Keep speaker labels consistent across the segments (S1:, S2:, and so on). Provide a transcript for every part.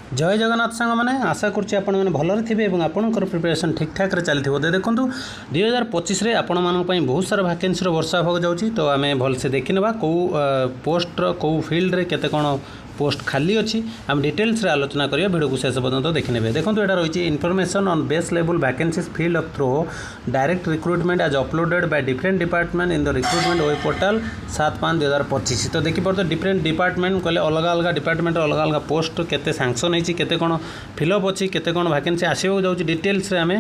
S1: जय जगन्नाथ सांग मैंने आशा करुच्ची आपण मैंने भलरे थे और आपंकर प्रिपेरेसन ठीक ठाक चलती देखो 2025 आपण मानक बहुत सारा भैकेन्सी वर्षा होगा जाऊँगी तो आम भलसे देखी ना कौ पोस्टर कौ फिल्ड केते कौन पोस्ट खाली अच्छी आम डिटेल्स रे आलोचना करिया वीडियो को शेष पर्यंत देखि नेबे। देखो यहाँ रही information on base level vacancies field of through direct recruitment as uploaded by different department in the recruitment web portal 7/5/2025 तो देखिए डिफरेंट डिपार्टमेंट कहले अलग अलग डिपार्टमेंट अलग अलग पोस्ट केते सैंक्शन होती केते कौन फिलअप अच्छी केते कौन वैकेंसी आसवाक जाऊँगी डिटेल्स रे आम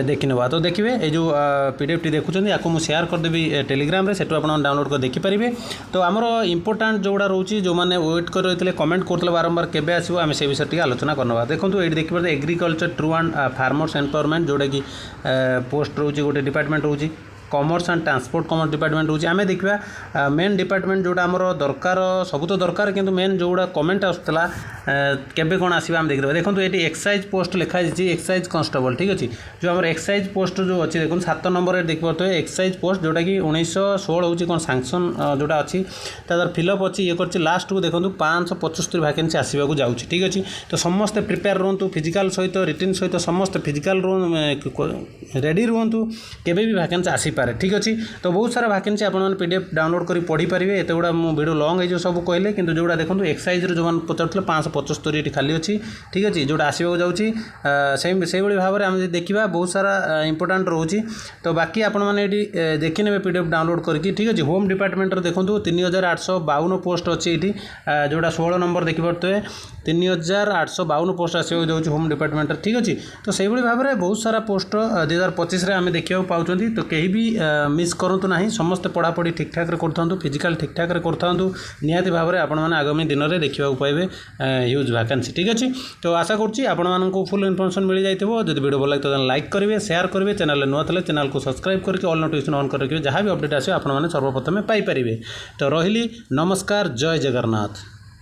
S1: देखि नेबा। तो देखिए ये जो पीडीएफ टी देखुं या शेयर करदेवी टेलीग्राम रे सेटू आप डाउनलोड कर देखिपारे। तो आमर इंपोर्टाट जोड़ा रोचे जो मैंने वेट कर रही कमेंट करते बारंबार केबे आसो आम से विषय टी आलोचना करना। देखो ये देखिए agriculture true and farmers empowerment जोटा कि पोस्ट रोचे गोटे डिपार्टमेंट रोचे commerce and transport commerce department रोचे आम देखा मेन डिपार्टमेंट जोड़ा आमर दरकार सब तो दरकार किंतु मेन जोड़ा कमेंट आसला केबे कौन आसवा आम देखिए। देखो ये एक्साइज पोस्ट लिखाई एक्साइज कन्स्टेबल ठीक अच्छे जो आम एक्साइज पोस्ट जो अच्छी देखो 7 नंबर देखिए एक्साइज पोस्ट जोटा कि 1916 हूँ कौन सांक्शन जोटा अच्छी तार फिलअप अच्छी ये कर लास्ट को देखो 575 वैकेंसी आसवाक जाऊँगी ठीक अच्छे। तो समस्ते प्रिपेयर रुहतु फिजिकाल सहित रिटन सहित समस्त फिजिकाल रेडी रुहतु केबे भी वैकेंसी आसी ठीक अच्छे। तो बहुत सारा वैकेंसी आपने पीडीएफ डाउनलोड कर पढ़ी पारे एत गुड़ा वीडियो लंग हो सब कहले कि जोड़ा देखो एक्साइज जो पचार 575 खाली अच्छी ठीक अच्छे जोटा आसवाक जाऊँगी से भाव में आम देखा बहुत सारा इंपोर्टाट रोचे। तो बाकी आपने देखी ने पीडीएफ डाउनलोड करके ठीक अच्छे। होम डिपार्टमेंट देखो 3852 पोस्ट अच्छी ये जोड़ा 16 नंबर देखिए 3852 पोस्ट आसवाक जाऊँगी होम डिपार्टमेंट ठीक अच्छे। तो से भाव में बहुत सारा पोस्ट 2025 में आम देखा पाँच तो कहीं भी मिस करूँ ना समस्त पढ़ापढ़ी ठीक ठाक करूँ फिजिकाल ठीक ठाक करूँ निहाती भाव में आपण मैंने आगामी दिन में देखा पाइबे ह्यूज वैकेंसी ठीक अच्छे। तो आशा करुँची आपको फुल इनफॉरमेशन मिल जाइए। जब वीडियो भल लगे तो लाइक करेंगे शेयर करेंगे चैनल नुआ थे चैनल को सब्सक्राइब करके ऑल नोटिफिकेशन ऑन कर रखिए जहाँ भी अपडेट आसो आपने सर्वप्रथम पाइपर। तो रही नमस्कार जय जगन्नाथ।